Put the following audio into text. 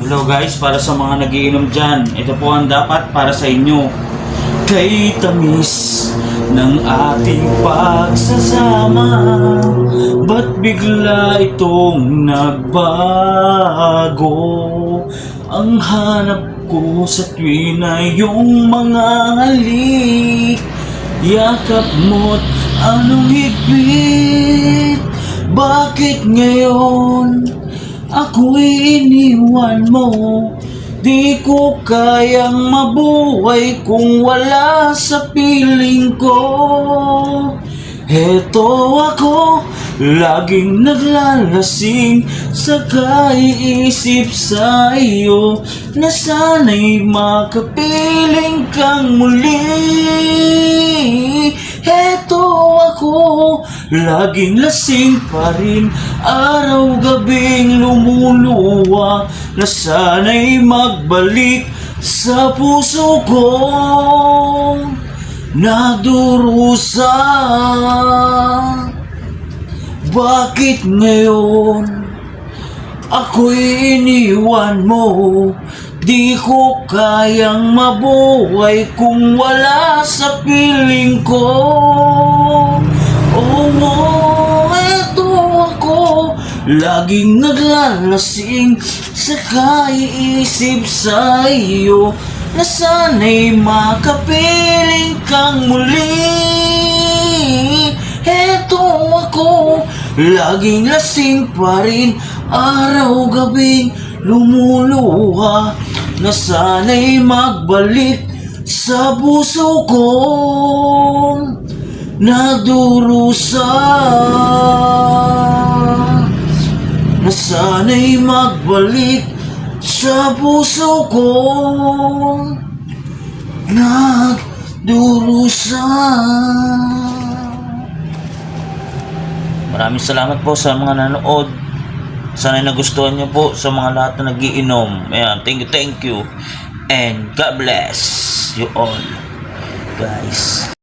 Hello guys, para sa mga nagiinom dyan, ito po ang dapat para sa inyo. Kay tamis ng ating pagsasama, ba't bigla itong nagbago? Ang hanap ko sa tuwin ay iyong mga halik, yakap mo't anong higpit. Bakit ngayon ako'y iniwan mo? Di ko kayang mabuhay kung wala sa piling ko. Heto ako, laging naglalasing sa kaiisip sa iyo, na sana'y makapiling kang muli. Heto ako, laging lasing pa rin, araw-gabing lumuluwa, na sana'y magbalik sa puso ko. Nagdurusa, bakit ngayon ako'y iniwan mo? Di ko kayang mabuhay kung wala sa piling ko. Oh, eto ako, laging naglalasing sa kaiisip sa iyo, na sana'y makapiling kang muli. Heto ako, laging lasing pa rin, araw-gabing lumuluha, na sana'y magbalik sa puso ko. Nagdurusa, na sana'y magbalik sa puso ko. Nagdurusa. Maraming salamat po sa mga nanood. Sana'y nagustuhan niyo po sa mga lahat na nagiinom. Ayan, thank you. And God bless you all, guys.